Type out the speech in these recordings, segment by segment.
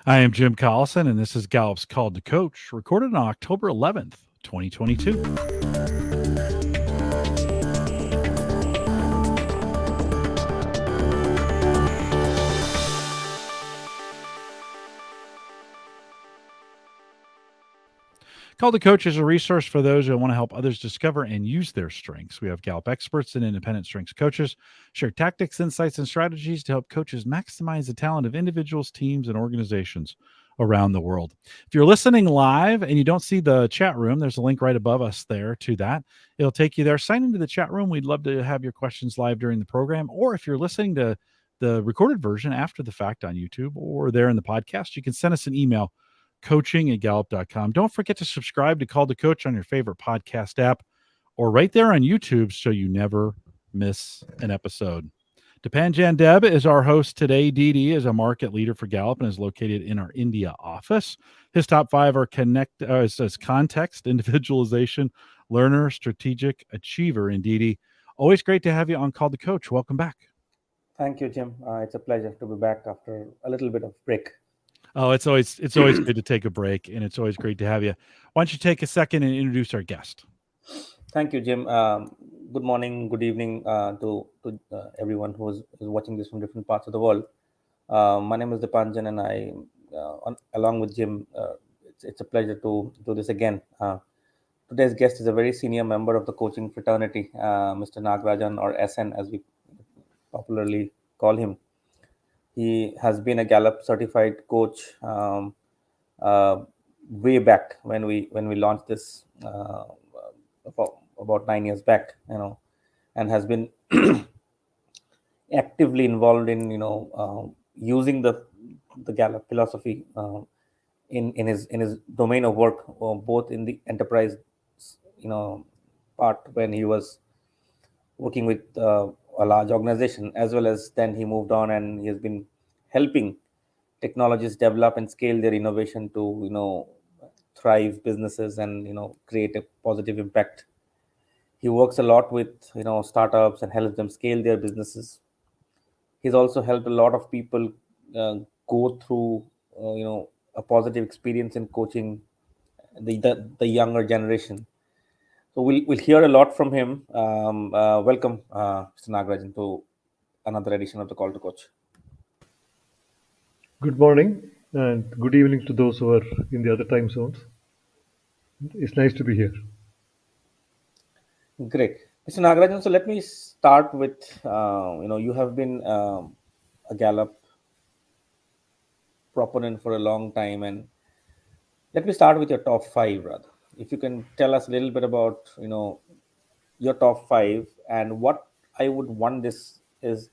I am Jim Collison, and this is Gallup's Call to Coach, recorded on October 11th, 2022. Call to Coach is a resource for those who want to help others discover and use their strengths. We have Gallup experts and independent strengths coaches share tactics, insights, and strategies to help coaches maximize the talent of individuals, teams, and organizations around the world. If you're listening live and you don't see the chat room, there's a link right above us there to that. It'll take you there. Sign into the chat room. We'd love to have your questions live during the program. Or if you're listening to the recorded version after the fact on YouTube or there in the podcast, you can send us an email coaching@gallup.com. Don't forget to subscribe to Call the Coach on your favorite podcast app or right there on YouTube so you never miss an episode. Dipanjan Deb is our host today. DD is a market leader for Gallup and is located in our India office. His top five are says context, individualization, learner, strategic, achiever. And DD, always great to have you on Call the Coach. Welcome back. Thank you, Jim. It's a pleasure to be back after a little bit of break. Oh, it's always good to take a break, and it's always great to have you. Why don't you take a second and introduce our guest? Thank you, Jim. Good morning, good evening to everyone who is watching this from different parts of the world. My name is Dipanjan, and along with Jim, it's a pleasure to do this again. Today's guest is a very senior member of the coaching fraternity, Mr. Nagarajan, or SN, as we popularly call him. He has been a Gallup-certified coach way back when we launched this about 9 years back, and has been actively involved in using the Gallup philosophy in his domain of work, both in the enterprise part when he was working with a large organization, as well as then he moved on and he has been helping technologists develop and scale their innovation to thrive businesses and create a positive impact. He works a lot with startups and helps them scale their businesses. He's also helped a lot of people go through a positive experience in coaching the younger generation. So we'll hear a lot from him. Welcome, Mr. Nagarajan, to another edition of the Call to Coach. Good morning and good evening to those who are in the other time zones. It's nice to be here. Great. Mr. Nagarajan, so let me start with, you have been a Gallup proponent for a long time, and let me start with your top five, rather. If you can tell us a little bit about, your top five, and what I would want this is,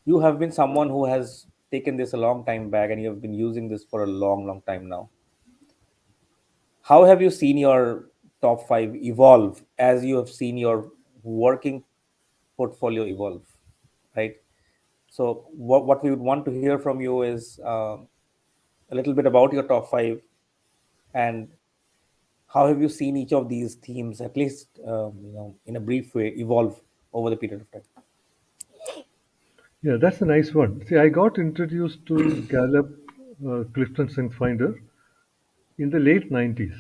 you have been someone who has taken this a long time back, and you have been using this for a long time now. How have you seen your top five evolve as you have seen your working portfolio evolve, right? So what we would want to hear from you is a little bit about your top five, and how have you seen each of these themes, at least in a brief way, evolve over the period of time? Yeah, that's a nice one. See, I got introduced to Gallup Clifton Strength Finder in the late 90s,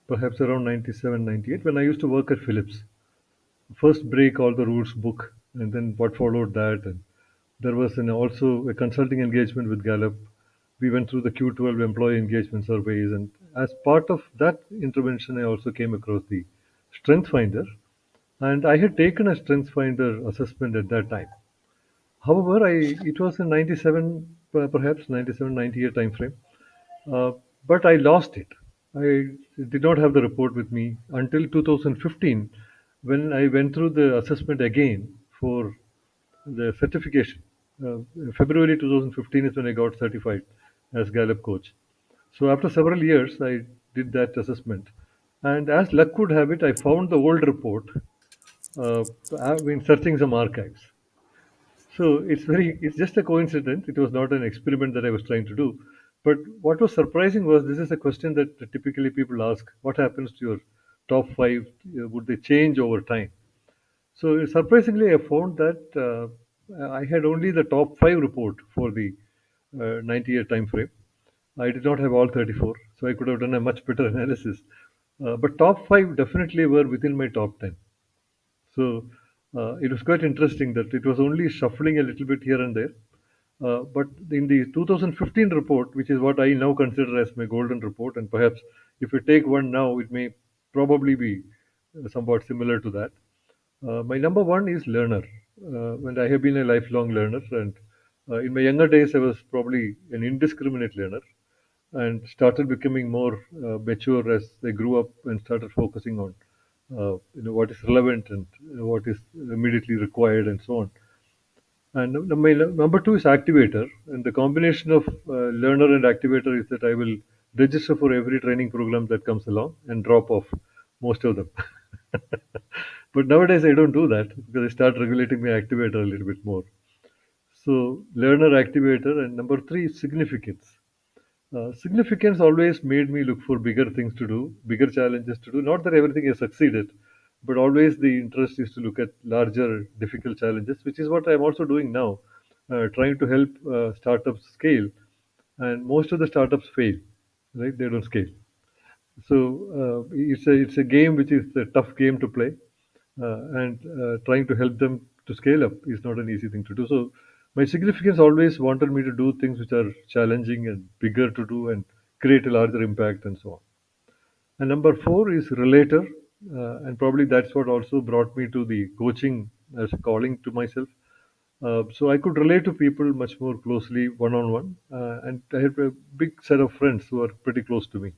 perhaps around 97, 98, when I used to work at Philips. First break all the rules book, and then what followed that. And there was also a consulting engagement with Gallup. We went through the Q12 employee engagement surveys, and as part of that intervention, I also came across the Strength Finder, and I had taken a Strength Finder assessment at that time. However, it was in 97, perhaps 97, 98 time frame, uh, but I lost it. I did not have the report with me until 2015 when I went through the assessment again for the certification. Uh, February 2015 is when I got certified as Gallup coach. So after several years, I did that assessment, and as luck would have it, I found the old report. I've been searching some archives. So it's just a coincidence. It was not an experiment that I was trying to do. But what was surprising was this is a question that typically people ask: what happens to your top five? Would they change over time? So surprisingly, I found that I had only the top five report for the 90-year time frame. I did not have all 34, so I could have done a much better analysis. But top five definitely were within my top 10. So it was quite interesting that it was only shuffling a little bit here and there. But in the 2015 report, which is what I now consider as my golden report, and perhaps if you take one now, it may probably be somewhat similar to that. My number one is learner, and I have been a lifelong learner. And in my younger days, I was probably an indiscriminate learner, and started becoming more mature as I grew up and started focusing on what is relevant and what is immediately required and so on. And my number two is activator, and the combination of learner and activator is that I will register for every training program that comes along and drop off most of them. But nowadays I don't do that because I start regulating my activator a little bit more. So learner, activator, and number three is significance. Significance always made me look for bigger things to do, bigger challenges to do. Not that everything has succeeded, but always the interest is to look at larger, difficult challenges, which is what I'm also doing now, trying to help startups scale. And most of the startups fail, right? They don't scale. So it's a game which is a tough game to play, and trying to help them to scale up is not an easy thing to do. So my significance always wanted me to do things which are challenging and bigger to do and create a larger impact and so on. And number four is relator, and probably that's what also brought me to the coaching as a calling to myself. So I could relate to people much more closely one on one, and I had a big set of friends who are pretty close to me.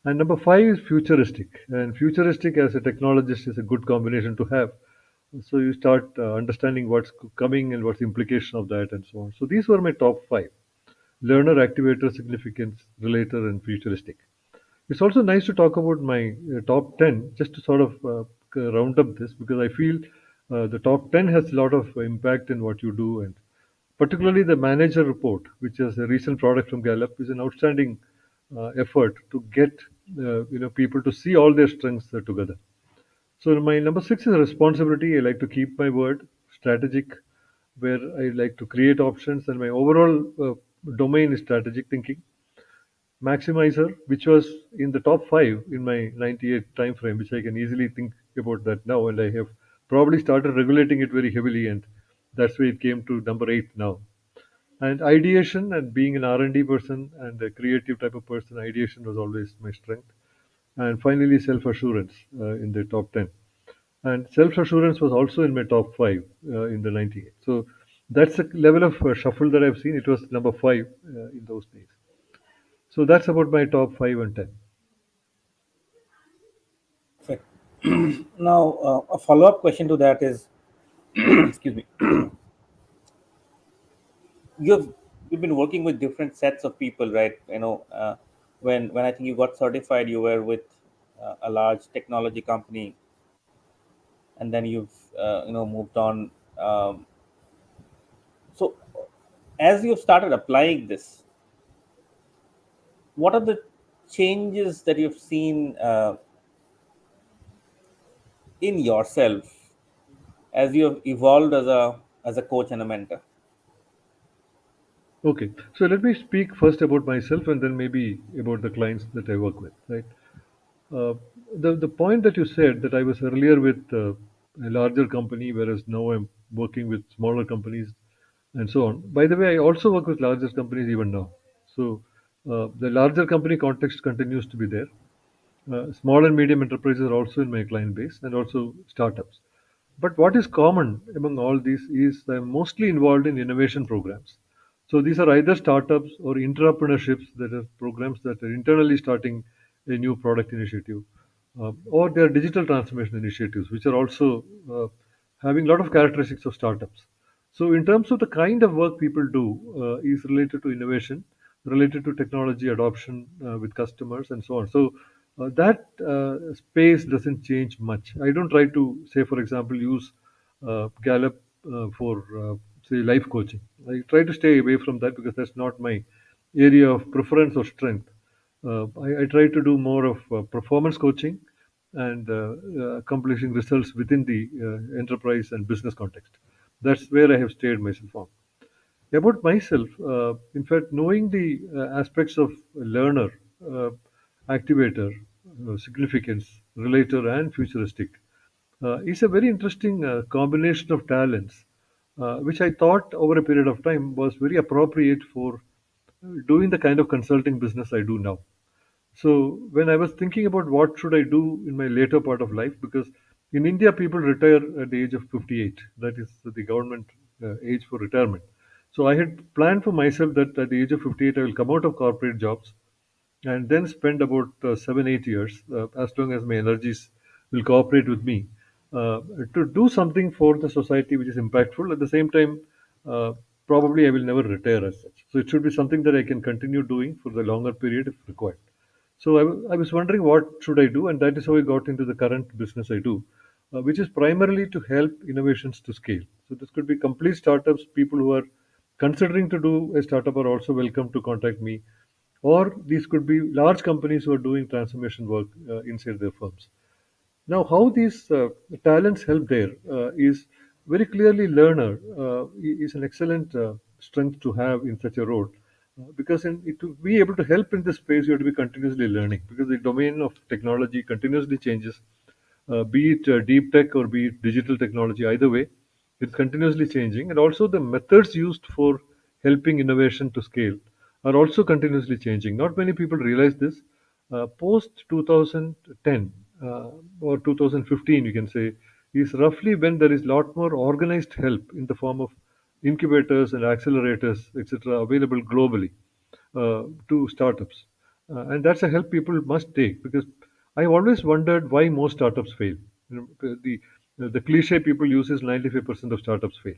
And number five is futuristic. And futuristic as a technologist is a good combination to have. So you start understanding what's coming and what's the implication of that and so on. So these were my top five: learner, activator, significance, relator, and futuristic. It's also nice to talk about my top 10 just to sort of round up this because I feel the top 10 has a lot of impact in what you do, and particularly the manager report, which is a recent product from Gallup, is an outstanding effort to get people to see all their strengths together. So my number six is responsibility. I like to keep my word. Strategic, where I like to create options, and my overall domain is strategic thinking. Maximizer, which was in the top five in my 98 time frame, which I can easily think about that now, and I have probably started regulating it very heavily, and that's why it came to number eight now. And ideation, and being an R&D person and a creative type of person, ideation was always my strength. And finally, self-assurance in the top 10. And self-assurance was also in my top five in the 98. So that's the level of shuffle that I've seen. It was number five in those days. So that's about my top five and 10. Perfect. Now, a follow-up question to that is, excuse me, you've you've been working with different sets of people, right? When I think you got certified, you were with a large technology company, and then you've moved on. So, as you've started applying this, what are the changes that you've seen in yourself as you have evolved as a coach and a mentor? Okay, so let me speak first about myself and then maybe about the clients that I work with, right? Uh, the point that you said that I was earlier with a larger company, whereas now I'm working with smaller companies and so on. By the way, I also work with larger companies even now. So the larger company context continues to be there. Small and medium enterprises are also in my client base and also startups. But what is common among all these is I'm mostly involved in innovation programs. So these are either startups or entrepreneurships that are programs that are internally starting a new product initiative, or they are digital transformation initiatives, which are also having a lot of characteristics of startups. So in terms of the kind of work people do, is related to innovation, related to technology adoption with customers and so on. So that space doesn't change much. I don't try to say, for example, use Gallup for say life coaching. I try to stay away from that because that's not my area of preference or strength. I try to do more of performance coaching and accomplishing results within the enterprise and business context. That's where I have stayed myself on. About myself, in fact, knowing the aspects of learner, uh, activator, significance, relator, and futuristic is a very interesting combination of talents, which I thought over a period of time was very appropriate for doing the kind of consulting business I do now. So when I was thinking about what should I do in my later part of life, because in India people retire at the age of 58. That is the government age for retirement. So I had planned for myself that at the age of 58 I will come out of corporate jobs and then spend about 7 8 years, as long as my energies will cooperate with me, uh, to do something for the society which is impactful. At the same time, uh, probably I will never retire as such. So it should be something that I can continue doing for the longer period if required. So I was wondering what should I do, and that is how I got into the current business I do, which is primarily to help innovations to scale. So this could be complete startups. People who are considering to do a startup are also welcome to contact me, or these could be large companies who are doing transformation work inside their firms. Now, how these talents help there is very clearly learner is an excellent strength to have in such a role. Because to be able to help in this space, you have to be continuously learning because the domain of technology continuously changes, be it deep tech or be it digital technology, either way, it's continuously changing. And also, the methods used for helping innovation to scale are also continuously changing. Not many people realize this. Post 2010 or 2015, you can say, is roughly when there is a lot more organized help in the form of incubators and accelerators, etc., available globally to startups. And that's a help people must take because I've always wondered why most startups fail. The cliche people use is 95% of startups fail.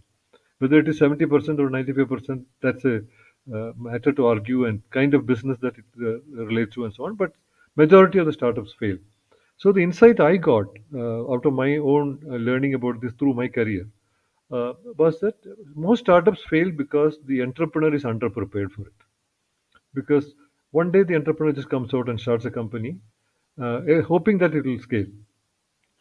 Whether it is 70% or 95%, that's a matter to argue and kind of business that it relates to and so on. But majority of the startups fail. So the insight I got out of my own learning about this through my career was that most startups fail because the entrepreneur is underprepared for it. Because one day the entrepreneur just comes out and starts a company, hoping that it will scale.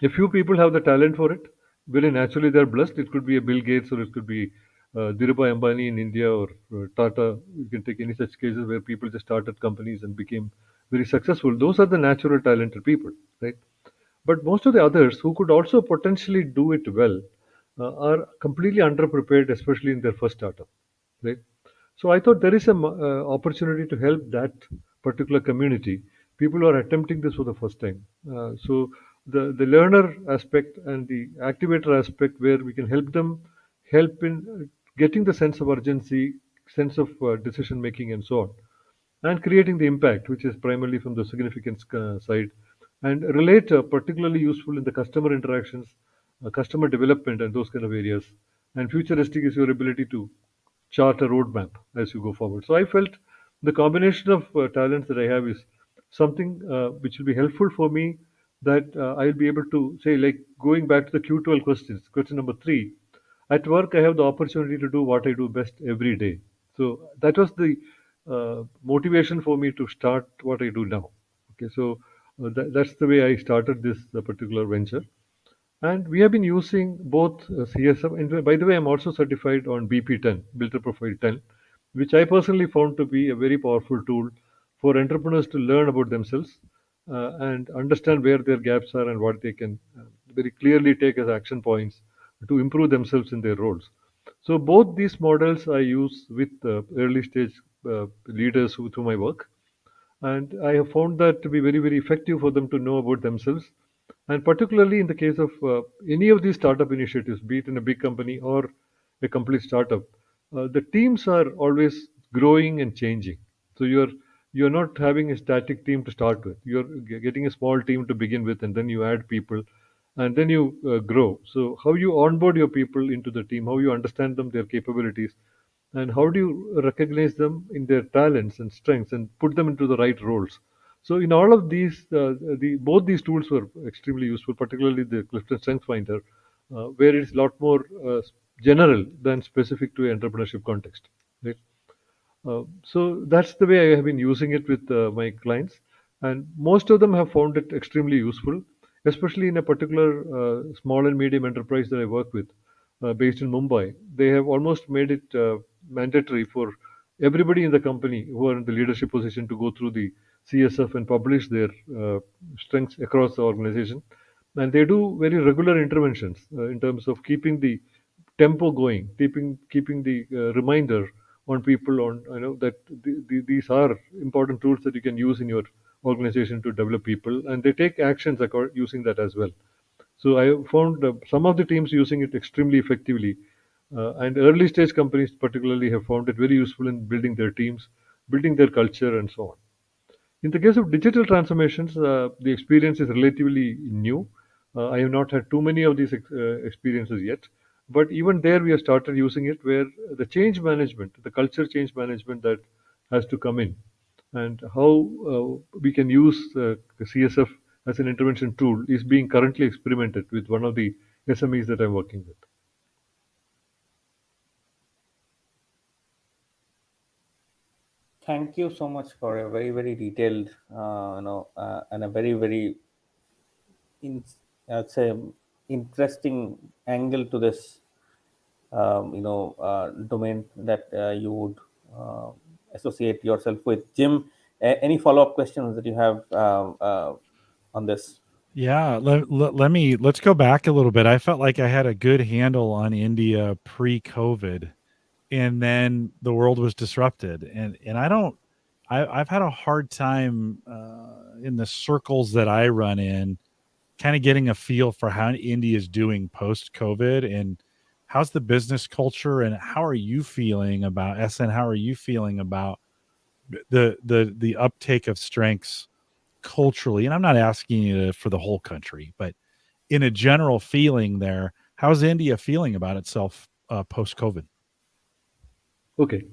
A few people have the talent for it. Very naturally, they're blessed. It could be a Bill Gates or it could be Dhirubhai Ambani in India or Tata. You can take any such cases where people just started companies and became very successful. Those are the natural talented people, right? But most of the others who could also potentially do it well are completely underprepared, especially in their first startup, right? So I thought there is an opportunity to help that particular community, people who are attempting this for the first time. So the learner aspect and the activator aspect, where we can help them help in getting the sense of urgency, sense of decision making, and so on, and creating the impact, which is primarily from the significance side, and relate particularly useful in the customer interactions, customer development, and those kind of areas. And futuristic is your ability to chart a roadmap as you go forward. So I felt the combination of talents that I have is something which will be helpful for me. That I'll be able to say, like going back to the Q12 questions, question number three. At work, I have the opportunity to do what I do best every day. So that was the motivation for me to start what I do now. Okay, so that's the way I started this particular venture. And we have been using both CSM. And by the way, I'm also certified on BP10, Builder Profile 10, which I personally found to be a very powerful tool for entrepreneurs to learn about themselves and understand where their gaps are and what they can very clearly take as action points to improve themselves in their roles. So both these models I use with early stage leaders through my work, and I have found that to be very, very effective for them to know about themselves. And particularly in the case of any of these startup initiatives, be it in a big company or a complete startup, the teams are always growing and changing. So you're not having a static team to start with. You're getting a small team to begin with, and then you add people, and then you grow. So how you onboard your people into the team, how you understand them, their capabilities, and how do you recognize them in their talents and strengths and put them into the right roles. So in all of these both these tools were extremely useful, particularly the Clifton Strength Finder, where it's a lot more general than specific to an entrepreneurship context, right? So that's the way I have been using it with my clients, and most of them have found it extremely useful, especially in a particular small and medium enterprise that I work with. based in Mumbai, they have almost made it mandatory for everybody in the company who are in the leadership position to go through the CSF and publish their strengths across the organization. And they do very regular interventions in terms of keeping the tempo going, keeping the reminder on people on that these are important tools that you can use in your organization to develop people, and they take actions using that as well. So I found some of the teams using it extremely effectively, and early stage companies particularly have found it very useful in building their teams, building their culture, and so on. In the case of digital transformations, the experience is relatively new. I have not had too many of these experiences yet, but even there we have started using it where the change management, the culture change management that has to come in, and how we can use CSF as an intervention tool is being currently experimented with one of the SMEs that I'm working with. Thank you so much for a very, very detailed, and a very, very, in, I'd say, interesting angle to this, domain that you would uh, associate yourself with. Jim, any follow-up questions that you have on this? Yeah, let's go back a little bit. I felt like I had a good handle on India pre-COVID, and then the world was disrupted, and I've had a hard time in the circles that I run in, kind of getting a feel for how India is doing post-COVID, and how's the business culture, and how are you feeling about SN? How are you feeling about the uptake of strengths culturally? And I'm not asking you for the whole country, but in a general feeling there, how's India feeling about itself post COVID? Okay.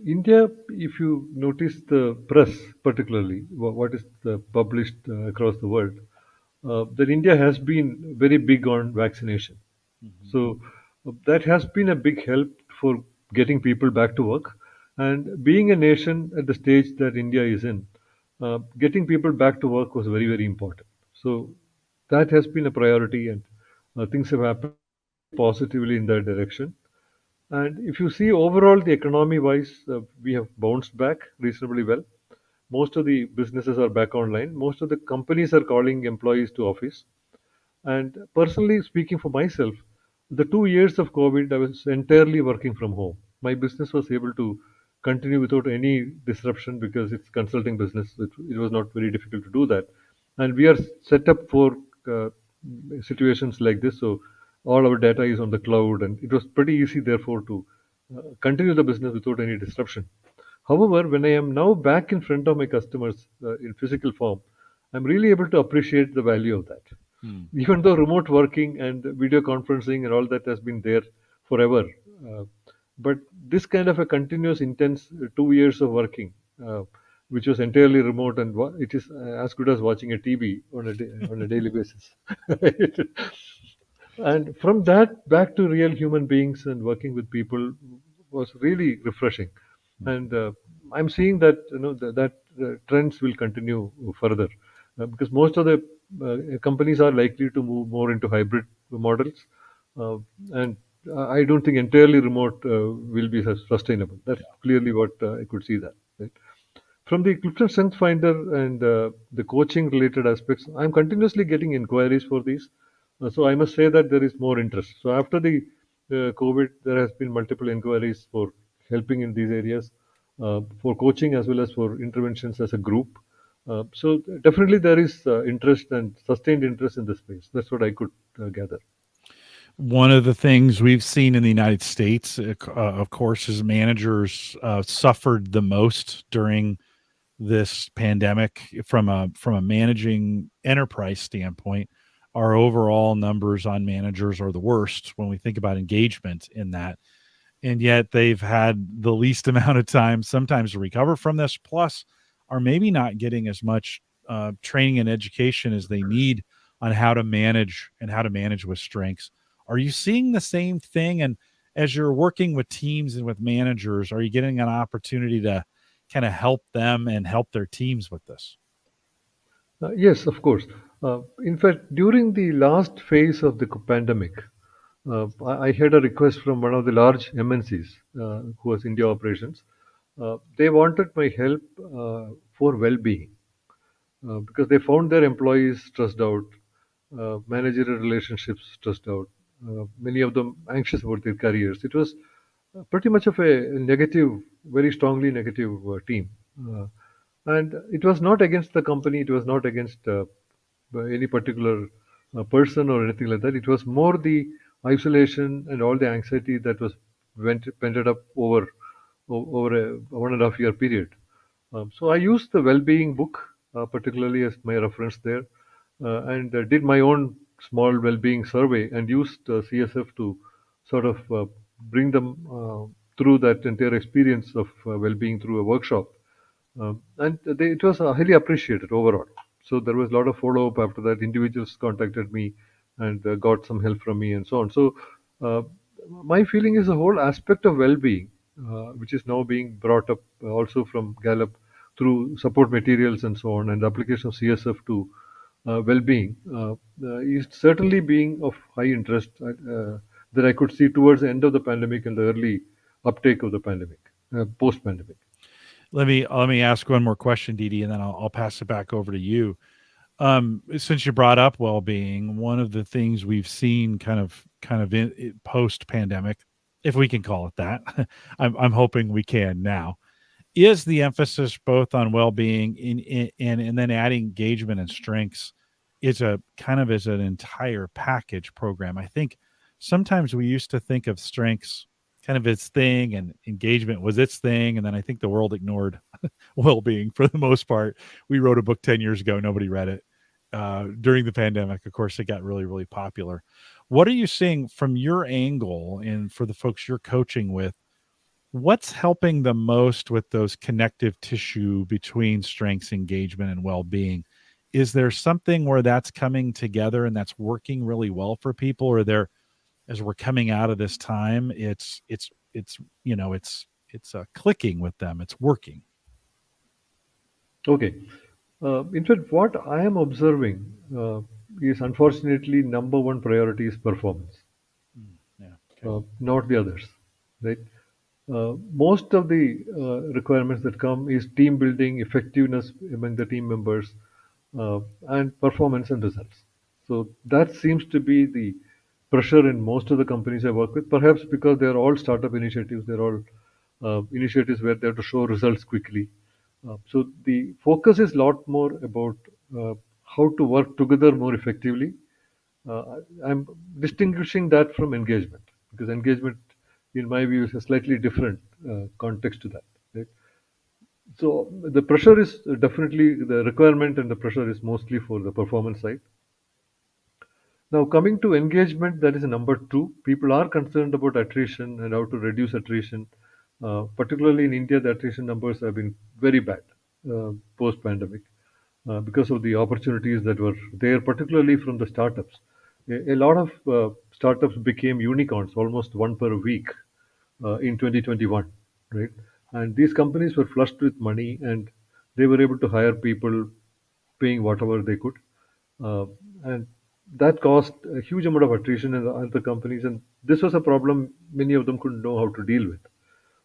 India, if you notice the press, particularly what is published across the world, that India has been very big on vaccination. Mm-hmm. So that has been a big help for getting people back to work. And being a nation at the stage that India is in, getting people back to work was very, very important. So that has been a priority, and things have happened very positively in that direction. And if you see overall, the economy wise, we have bounced back reasonably well. Most of the businesses are back online. Most of the companies are calling employees to office. And personally speaking, for myself, the 2 years of COVID, I was entirely working from home. My business was able to continue without any disruption because it's consulting business. It was not very difficult to do that. And we are set up for uh, situations like this. So all our data is on the cloud, and it was pretty easy, therefore, to continue the business without any disruption. However, when I am now back in front of my customers in physical form, I'm really able to appreciate the value of that. Hmm. Even though remote working and video conferencing and all that has been there forever, uh, but this kind of a continuous, intense 2 years of working, which was entirely remote, and it is as good as watching a TV on a daily basis. And from that back to real human beings and working with people was really refreshing. And I'm seeing that that trends will continue further, because most of the companies are likely to move more into hybrid models, uh, and I don't think entirely remote will be sustainable. That's clearly what I could see that. Right? From the Clifton Strength Finder and the coaching related aspects, I'm continuously getting inquiries for these. So I must say that there is more interest. So after the COVID, there has been multiple inquiries for helping in these areas, for coaching as well as for interventions as a group. So definitely there is interest and sustained interest in this space. That's what I could gather. One of the things we've seen in the United States, of course, is managers suffered the most during this pandemic from a managing enterprise standpoint. Our overall numbers on managers are the worst when we think about engagement in that, and yet they've had the least amount of time sometimes to recover from this, plus are maybe not getting as much training and education as they need on how to manage and how to manage with strengths. Are you seeing the same thing? And as you're working with teams and with managers, are you getting an opportunity to kind of help them and help their teams with this? Yes, of course. In fact, during the last phase of the pandemic, I had a request from one of the large MNCs who was India operations. They wanted my help for well-being because they found their employees stressed out, managerial relationships stressed out, many of them anxious about their careers. It was pretty much of a negative, very strongly negative team. And it was not against the company, it was not against any particular person or anything like that. It was more the isolation and all the anxiety that was vented up over a 1.5 year period. So I used the well-being book, particularly as my reference there, and did my own small well-being survey and used CSF to sort of bring them through that entire experience of well-being through a workshop. It was highly appreciated overall. So there was a lot of follow-up after that. Individuals contacted me and got some help from me and so on. So uh, my feeling is the whole aspect of well-being, which is now being brought up also from Gallup through support materials and so on, and the application of CSF to well-being is certainly being of high interest that I could see towards the end of the pandemic and the early uptake of the pandemic, post-pandemic. Let me ask one more question, Didi, and then I'll pass it back over to you. Since you brought up well-being, one of the things we've seen kind of in post pandemic, if we can call it that, I'm hoping we can now, is the emphasis both on well-being and then adding engagement and strengths is a kind of as an entire package program. I think sometimes we used to think of strengths kind of its thing and engagement was its thing, and then I think the world ignored well-being for the most part. We wrote a book 10 years ago, nobody read it. During the pandemic, of course, it got really, really popular. What are you seeing from your angle and for the folks you're coaching with? What's helping the most with those connective tissue between strengths, engagement, and well-being? Is there something where that's coming together and that's working really well for people, or there, as we're coming out of this time, it's clicking with them, it's working? Okay. In fact, what I am observing is unfortunately number one priority is performance, Yeah. Okay. not the others, right? Most of the requirements that come is team building, effectiveness among the team members, and performance and results. So that seems to be the pressure in most of the companies I work with. Perhaps because they are all startup initiatives, they're all initiatives where they have to show results quickly. So the focus is a lot more about how to work together more effectively. I'm distinguishing that from engagement because engagement, in my view, is a slightly different context to that. Right? So the pressure is definitely the requirement, and the pressure is mostly for the performance side. Now, coming to engagement, that is number two. People are concerned about attrition and how to reduce attrition. Particularly in India, the attrition numbers have been very bad post pandemic because of the opportunities that were there, particularly from the startups. A lot of startups became unicorns, almost one per week in 2021, right? And these companies were flushed with money and they were able to hire people paying whatever they could. Uh, and that caused a huge amount of attrition in the companies. And this was a problem many of them couldn't know how to deal with.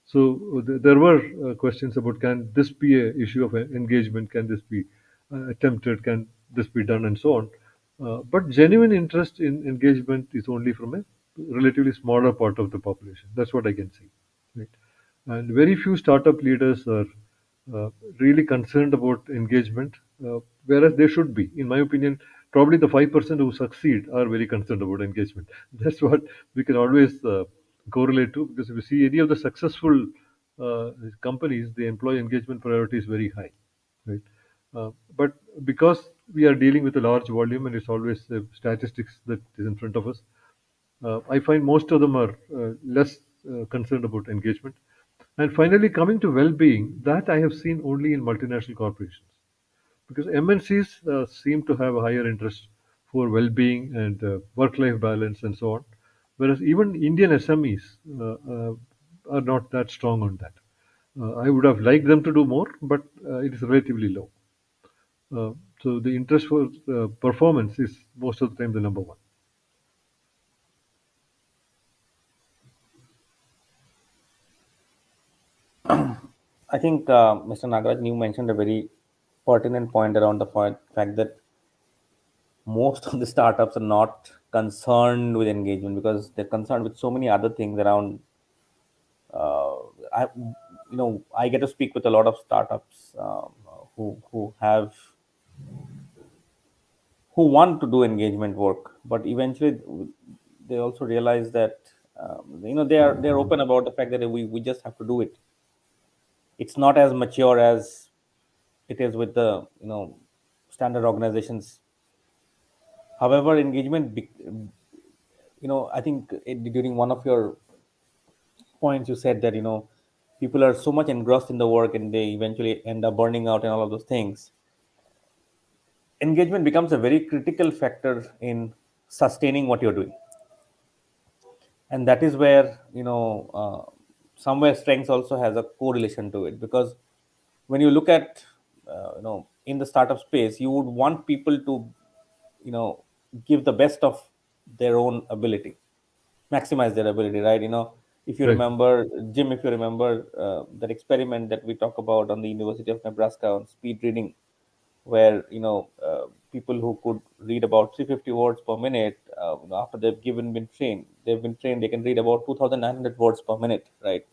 So there were questions about can this be a issue of engagement? Can this be attempted? Can this be done? And so on. But genuine interest in engagement is only from a relatively smaller part of the population. That's what I can see. Right? And very few startup leaders are really concerned about engagement, whereas they should be. In my opinion, probably the 5% who succeed are very concerned about engagement. That's what we can always correlate to, because if you see any of the successful companies, the employee engagement priority is very high, right? But because we are dealing with a large volume and it's always statistics that is in front of us, I find most of them are less concerned about engagement. And finally, coming to well-being, that I have seen only in multinational corporations, because MNCs seem to have a higher interest for well-being and work-life balance and so on, whereas even Indian SMEs are not that strong on that. I would have liked them to do more, but it is relatively low. Uh, so the interest for performance is most of the time the number one. I think Mr. Nagarajan, you mentioned a very pertinent point around the fact that most of the startups are not concerned with engagement because they're concerned with so many other things around. Uh, I, I get to speak with a lot of startups who have who want to do engagement work, but eventually they also realize that they're open about the fact that we just have to do it. It's not as mature as it is with the standard organizations. However, I think during one of your points you said that people are so much engrossed in the work and they eventually end up burning out and all of those things. Engagement becomes a very critical factor in sustaining what you're doing, and that is where somewhere strengths also has a correlation to it, because when you look at in the startup space, you would want people to give the best of their own ability, maximize their ability, right? If you Right. remember, Jim, if you remember that experiment that we talk about on the University of Nebraska on speed reading, where people who could read about 350 words per minute, after they've been trained, they can read about 2,900 words per minute, right?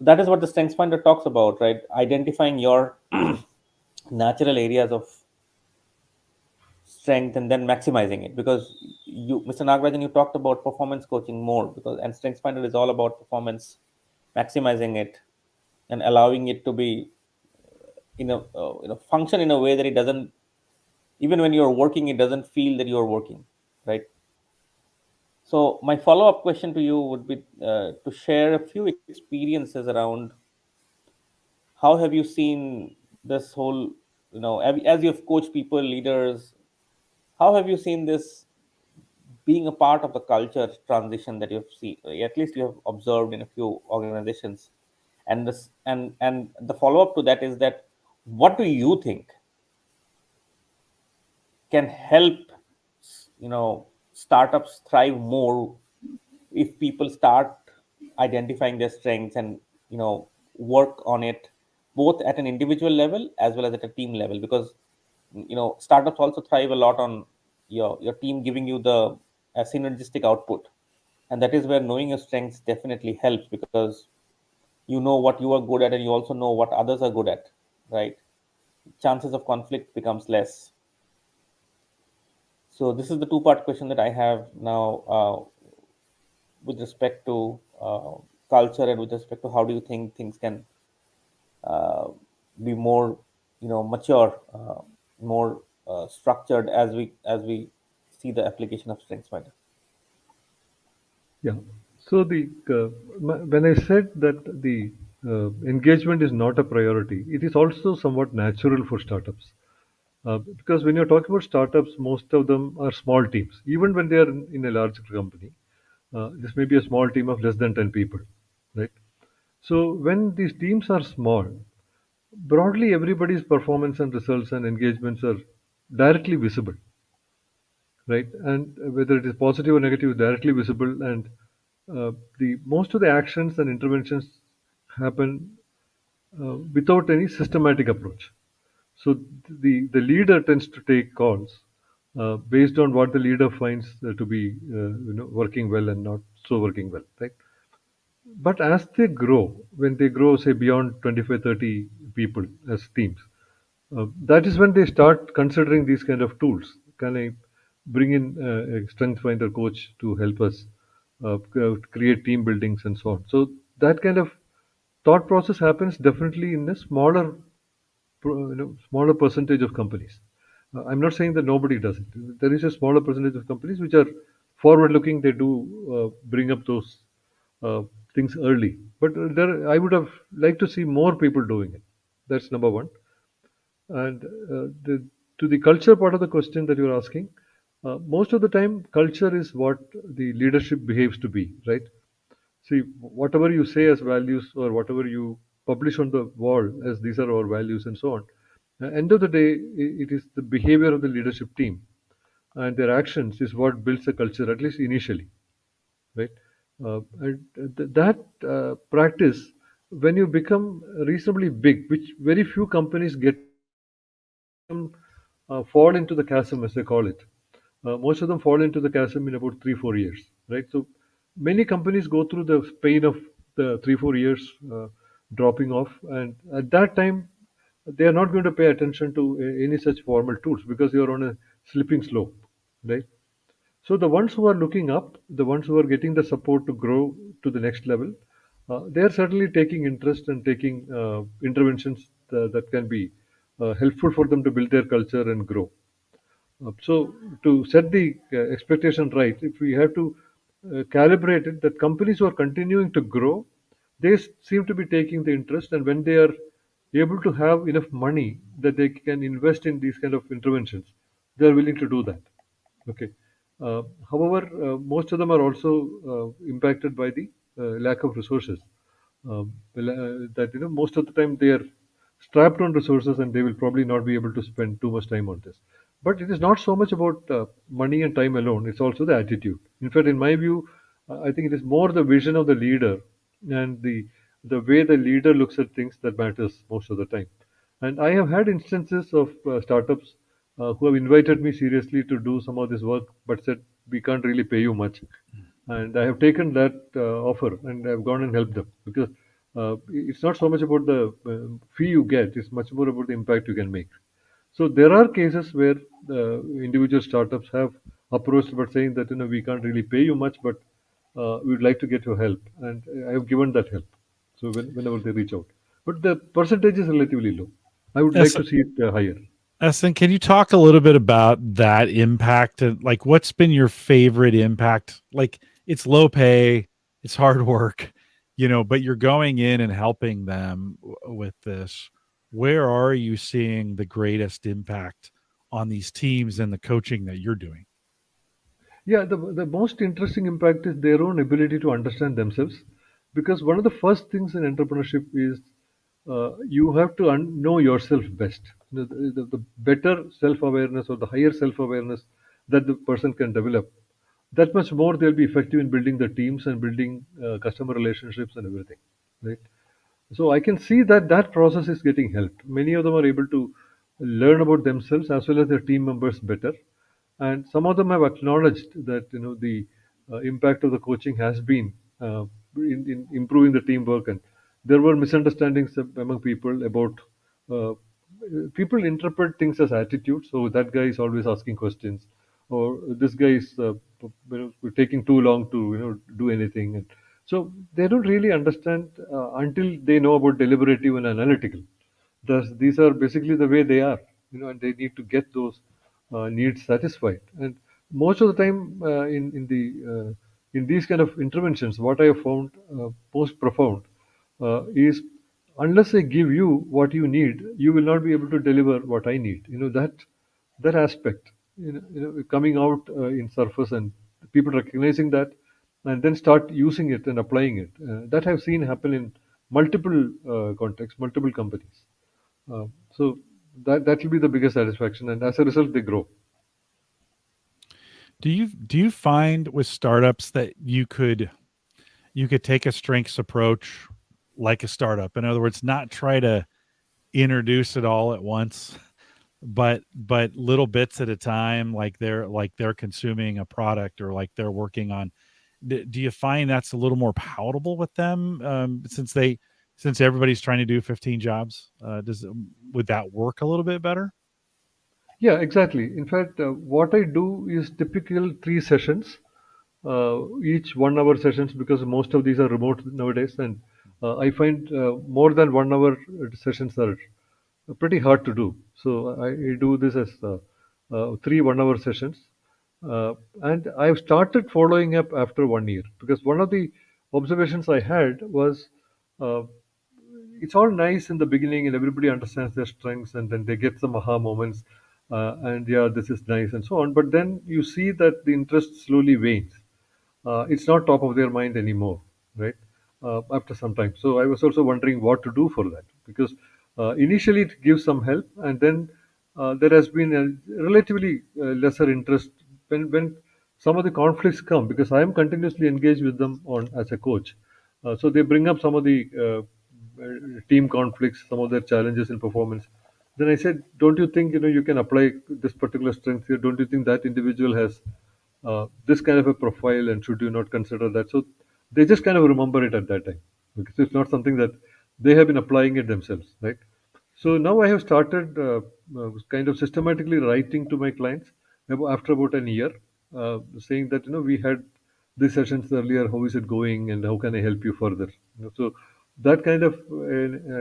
That is what the strengths finder talks about, right? Identifying your natural areas of strength and then maximizing it, because you, Mr. Nagarajan, you talked about performance coaching more, because and strengths finder is all about performance, maximizing it and allowing it to be function in a way that it doesn't, even when you're working, it doesn't feel that you're working, right? So my follow up question to you would be to share a few experiences around how have you seen this whole, as you've coached people, leaders, how have you seen this being a part of the culture transition that you've seen, at least you have observed in a few organizations? And this and the follow up to that is that what do you think can help startups thrive more if people start identifying their strengths and work on it both at an individual level as well as at a team level, because startups also thrive a lot on your team giving you the synergistic output, and that is where knowing your strengths definitely helps, because you know what you are good at and you also know what others are good at, right? Chances of conflict becomes less. So this is the two-part question that I have now, with respect to culture and with respect to how do you think things can uh, be more mature, more structured as we see the application of StrengthsFinder. Yeah. So when I said that the engagement is not a priority, it is also somewhat natural for startups. Because when you're talking about startups, most of them are small teams. Even when they are in a large company, this may be a small team of less than 10 people, right? So when these teams are small, broadly everybody's performance and results and engagements are directly visible, right? And whether it is positive or negative is directly visible, and the most of the actions and interventions happen without any systematic approach. So the leader tends to take calls based on what the leader finds to be working well and not so working well, right? But as they grow, when they grow, say beyond 25, 30 people as teams, that is when they start considering these kind of tools. Can I bring in a strength finder coach to help us create team buildings and so on? So that kind of thought process happens definitely in a smaller percentage of companies. I'm not saying that nobody does it. There is a smaller percentage of companies which are forward-looking. They do bring up those uh, things early, but I would have liked to see more people doing it. That's number one. And to the culture part of the question that you're asking, most of the time, culture is what the leadership behaves to be, right? See, whatever you say as values or whatever you publish on the wall as these are our values and so on, end of the day, it is the behavior of the leadership team and their actions is what builds a culture, at least initially, right? And that practice when you become reasonably big, which very few companies get to, fall into the chasm, as they call it. Most of them fall into the chasm in about 3 4 years, right? So many companies go through the pain of the 3 4 years dropping off, and at that time they are not going to pay attention to any such formal tools because you are on a slipping slope, right? So the ones who are looking up, the ones who are getting the support to grow to the next level, they are certainly taking interest and taking interventions that can be helpful for them to build their culture and grow. So to set the expectation right, if we have to calibrate it, that companies who are continuing to grow, they seem to be taking the interest, and when they are able to have enough money that they can invest in these kind of interventions, they are willing to do that. Okay. However, most of them are also impacted by the lack of resources. That most of the time they are strapped on resources and they will probably not be able to spend too much time on this. But it is not so much about money and time alone, it's also the attitude. In fact, in my view, I think it is more the vision of the leader and the way the leader looks at things that matters most of the time. And I have had instances of startups who have invited me seriously to do some of this work, but said, we can't really pay you much. And I have taken that offer and I've gone and helped them because it's not so much about the fee you get, it's much more about the impact you can make. So there are cases where individual startups have approached about saying that we can't really pay you much, but we'd like to get your help, and I have given that help. So whenever they reach out, but the percentage is relatively low. I would like Yes, to see it higher. Essen, can you talk a little bit about that impact and like what's been your favorite impact? Like it's low pay, it's hard work, but you're going in and helping them with this. Where are you seeing the greatest impact on these teams and the coaching that you're doing? Yeah, the most interesting impact is their own ability to understand themselves, because one of the first things in entrepreneurship is you have to know yourself best. The better self-awareness or the higher self-awareness that the person can develop, that much more they'll be effective in building the teams and building customer relationships and everything, right? So I can see that that process is getting helped. Many of them are able to learn about themselves as well as their team members better, and some of them have acknowledged that the impact of the coaching has been in improving the teamwork. And there were misunderstandings among people about uh, people interpret things as attitude. So that guy is always asking questions, or this guy is taking too long to do anything. And so they don't really understand until they know about deliberative and analytical. Thus, these are basically the way they are, and they need to get those needs satisfied. And most of the time, in these kind of interventions, what I have found most profound is, unless I give you what you need, you will not be able to deliver what I need. That aspect, coming out in surface, and people recognizing that, and then start using it and applying it. That I've seen happen in multiple contexts, multiple companies. So that will be the biggest satisfaction, and as a result, they grow. Do you find with startups that you could take a strengths approach like a startup? In other words, not try to introduce it all at once, but little bits at a time, like they're consuming a product or like they're working on. Do you find that's a little more palatable with them, since everybody's trying to do 15 jobs? Does Would that work a little bit better? Yeah, exactly. In fact, what I do is typical 3 sessions, each 1 hour sessions, because most of these are remote nowadays, and I find more than 1 hour sessions are pretty hard to do. So I do this as 3 1 hour sessions, and I've started following up after 1 year, because one of the observations I had was. Uh, it's all nice in the beginning and everybody understands their strengths, and then they get some aha moments, and yeah, this is nice and so on, but then you see that the interest slowly wanes. It's not top of their mind anymore, right? After some time. So I was also wondering what to do for that, because initially it gives some help, and then there has been a relatively lesser interest when some of the conflicts come, because I am continuously engaged with them on as a coach. So they bring up some of the team conflicts, some of their challenges in performance. Then I said, don't you think you can apply this particular strength here? Don't you think that individual has this kind of a profile, and should you not consider that? So they just kind of remember it at that time, because it's not something that they have been applying it themselves, right? So now I have started kind of systematically writing to my clients after about an year, saying that we had these sessions earlier. How is it going, and how can I help you further? So that kind of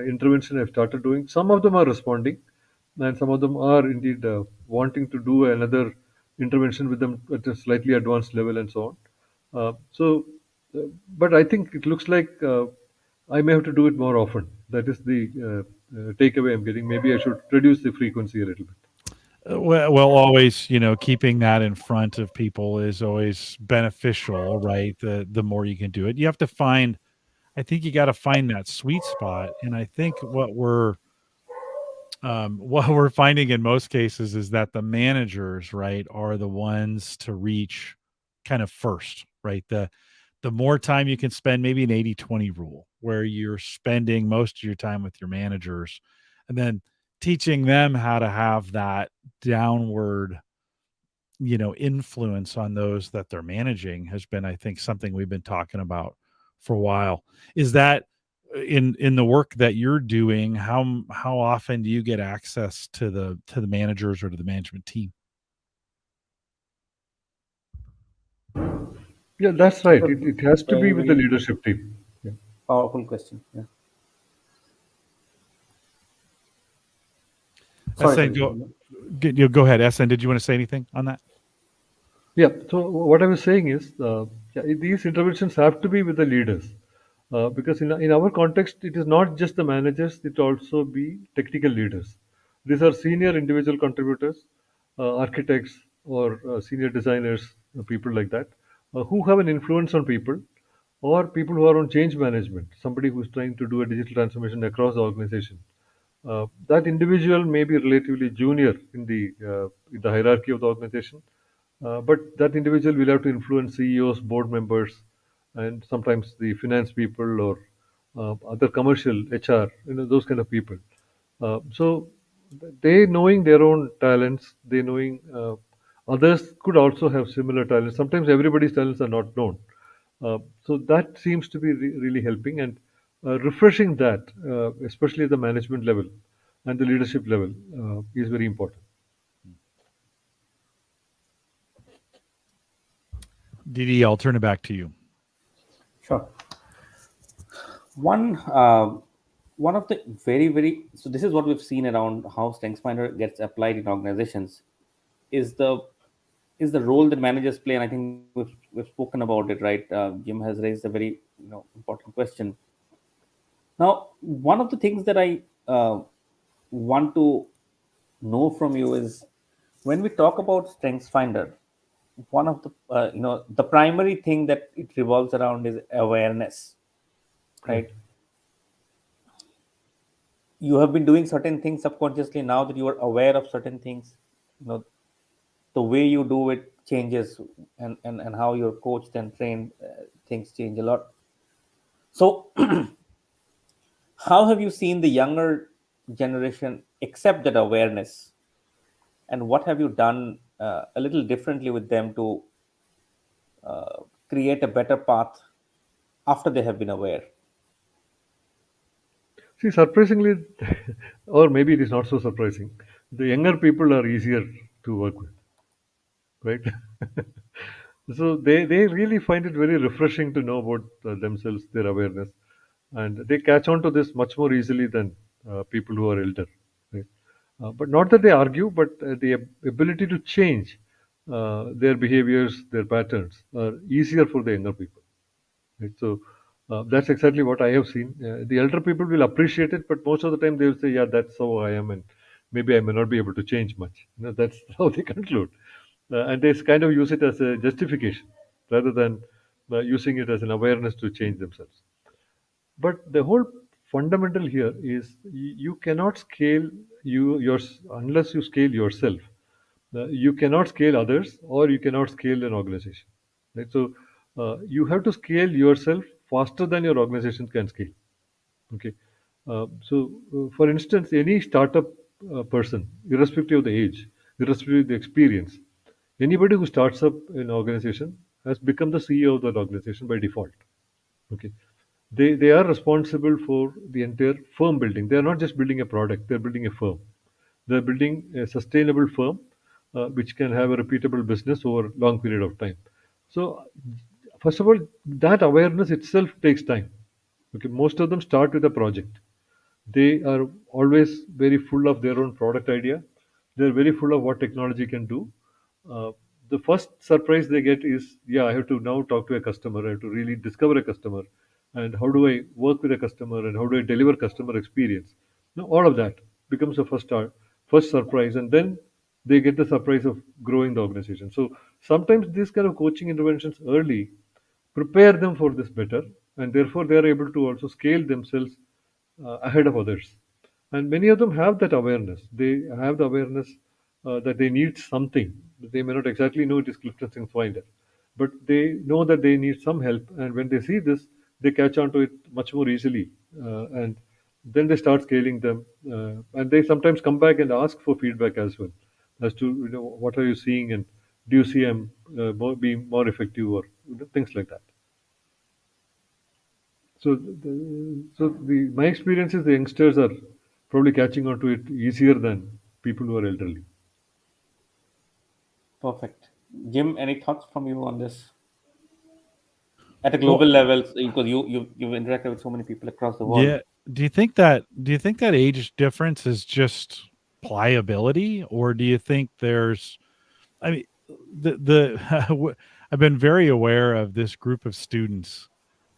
intervention I've started doing. Some of them are responding, and some of them are indeed wanting to do another intervention with them at a slightly advanced level and so on. But I think it looks like I may have to do it more often. That is the takeaway I'm getting. Maybe I should reduce the frequency a little bit. Well, always, keeping that in front of people is always beneficial, right? The more you can do it, you have to find. I think you got to find that sweet spot, and I think what we're finding in most cases is that the managers, right, are the ones to reach kind of first, right? The more time you can spend, maybe an 80-20 rule, where you're spending most of your time with your managers, and then teaching them how to have that downward, influence on those that they're managing has been, I think, something we've been talking about for a while. Is that in the work that you're doing, how often do you get access to the managers or to the management team? Yeah, that's right. So, It has to be very, with the very leadership team. Yeah. powerful question. Yeah. Sorry, SN, sorry. go ahead. SN, did you want to say anything on that? Yeah. So what I was saying is, yeah, these interventions have to be with the leaders, because in our context, it is not just the managers; it also be technical leaders. These are senior individual contributors, architects, or senior designers, people like that, who have an influence on people, or people who are on change management. Somebody who's trying to do a digital transformation across the organization. That individual may be relatively junior in the hierarchy of the organization, but that individual will have to influence CEOs, board members, and sometimes the finance people, or other commercial HR, those kind of people. So they knowing their own talents, they knowing others could also have similar talents. Sometimes everybody's talents are not known. So that seems to be really helping, and refreshing that, especially at the management level and the leadership level, is very important. DD, I'll turn it back to you. Sure. One one of the very, so this is what we've seen around how StrengthsFinder gets applied in organizations, is the role that managers play, and I think we've spoken about it, right? Jim has raised a very important question. Now, one of the things that I want to know from you is, when we talk about StrengthsFinder, one of the the primary thing that it revolves around is awareness, right? Correct. You have been doing certain things subconsciously. Now that you are aware of certain things, the way you do it changes, and how you're coached and trained, things change a lot. So how have you seen the younger generation accept that awareness, and what have you done a little differently with them to create a better path after they have been aware? See, surprisingly, or maybe it is not so surprising, the younger people are easier to work with, right? So they really find it very refreshing to know about themselves, their awareness, and they catch on to this much more easily than people who are elder, right? But not that they argue, but the ability to change their behaviors, their patterns, are easier for the younger people. Right? So that's exactly what I have seen. The elder people will appreciate it, but most of the time they will say, "Yeah, that's how I am, and maybe I may not be able to change much." That's how they conclude, and they kind of use it as a justification rather than using it as an awareness to change themselves. But the whole fundamental here is, you cannot scale unless you scale yourself. You cannot scale others, or you cannot scale an organization. Right? So you have to scale yourself faster than your organization can scale. Okay. For instance, any startup person, irrespective of the age, irrespective of the experience, anybody who starts up an organization has become the CEO of that organization by default. Okay, they are responsible for the entire firm building. They are not just building a product; they are building a firm. They are building a sustainable firm which can have a repeatable business over a long period of time. So, first of all, that awareness itself takes time. Okay, most of them start with a project. They are always very full of their own product idea. They're very full of what technology can do. Uh, the first surprise they get is, yeah, I have to now talk to a customer. I have to really discover a customer, and how do I work with a customer, and how do I deliver customer experience. Now, all of that becomes a first surprise, and then they get the surprise of growing the organization. So sometimes these kind of coaching interventions early prepare them for this better, and therefore they are able to also scale themselves ahead of others. And many of them have that awareness. They have the awareness that they need something. They may not exactly know it is CliftonStrengths Finder, but they know that they need some help. And when they see this, they catch on to it much more easily, and then they start scaling them. And they sometimes come back and ask for feedback as well, as to what are you seeing, and do you see I'm being more effective, or things like that. My experience is the youngsters are probably catching on to it easier than people who are elderly. Perfect. Jim, any thoughts from you on this at a Well, global level? Because you've interacted with so many people across the world. yeah. Do you think that age difference is just pliability, or do you think there's, I mean, I've been very aware of this group of students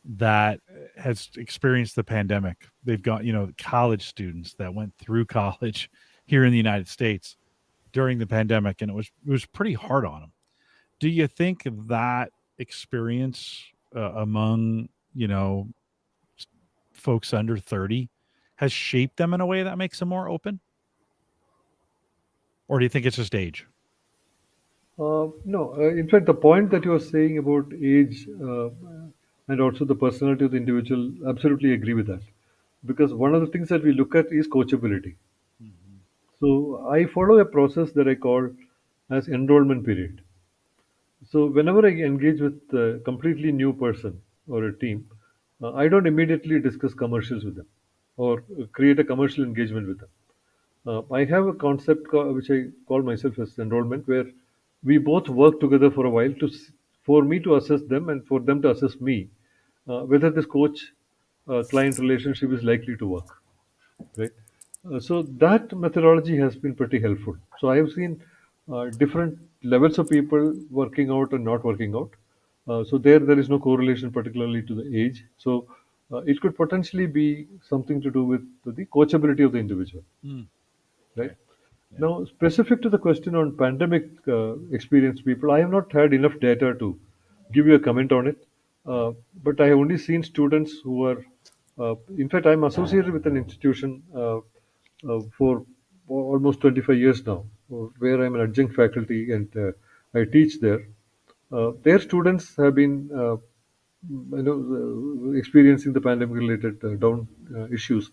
that has experienced the pandemic. They've got, college students that went through college here in the United States during the pandemic, and it was pretty hard on them. Do you think that experience among, folks under 30 has shaped them in a way that makes them more open? Or do you think it's just age? No, in fact, the point that you are saying about age and also the personality of the individual, absolutely agree with that. Because one of the things that we look at is coachability. Mhm. So I follow a process that I call as enrollment period. So whenever I engage with a completely new person or a team, I don't immediately discuss commercials with them or create a commercial engagement with them. I have a concept which I call myself as enrollment, where we both work together for a while for me to assess them and for them to assess me, whether this coach client relationship is likely to work, right? So that methodology has been pretty helpful. So I have seen different levels of people working out and not working out. So there is no correlation, particularly to the age. So it could potentially be something to do with the coachability of the individual, Mm, right? okay. Yeah. Now, specific to the question on pandemic experienced people, I have not had enough data to give you a comment on it. Uh, but I have only seen students who are, in fact, I'm associated with an institution for almost 25 years now, where I'm an adjunct faculty and I teach there. Their students have been, experiencing the pandemic-related down issues,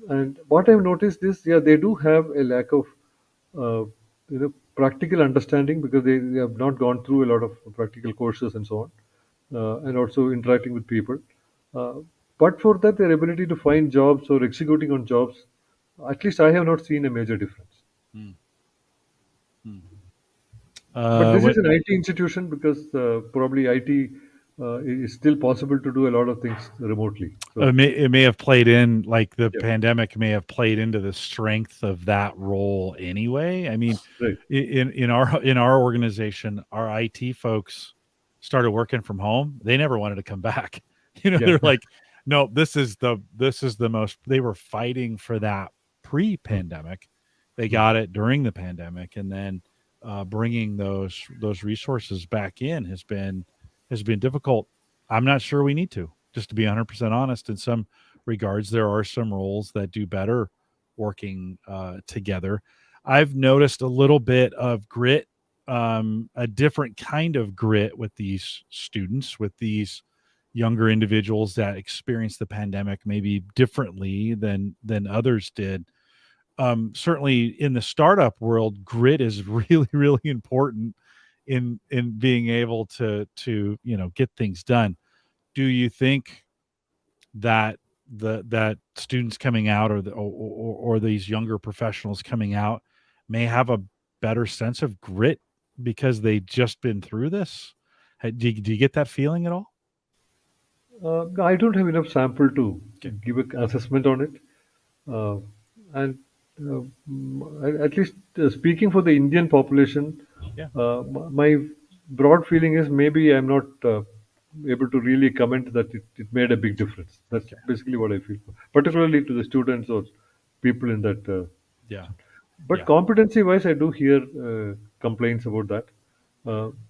and what I've noticed is, yeah, they do have a lack of, practical understanding because they have not gone through a lot of practical courses and so on, and also interacting with people. Uh, but for that, their ability to find jobs or executing on jobs, at least I have not seen a major difference. Mm, mm. But this is What an IT institution because probably IT is still possible to do a lot of things remotely. So, it may have played in, like the yeah, pandemic may have played into the strength of that role anyway. I mean, right. in our organization, our IT folks started working from home. They never wanted to come back. Yeah. They're like, no, this is the most. They were fighting for that Mm, pre-pandemic. They mm, got it during the pandemic, and then bringing those resources back in has been difficult. I'm not sure we need to, just to be 100% honest. In some regards, there are some roles that do better working together. I've noticed a little bit of grit, a different kind of grit with these students, with these younger individuals that experienced the pandemic maybe differently than others did. Certainly in the startup world, grit is really, really important in being able to get things done. Do you think that that students coming out or these younger professionals coming out may have a better sense of grit because they just been through this? Do you get that feeling at all? I don't have enough sample to Okay. give an assessment on it. Uh, and at least speaking for the Indian population, Yeah. my broad feeling is maybe I'm not able to really comment that it made a big difference. That's Okay. basically what I feel, particularly to the students or people in that. Yeah. But Yeah. competency wise, I do hear complaints about that.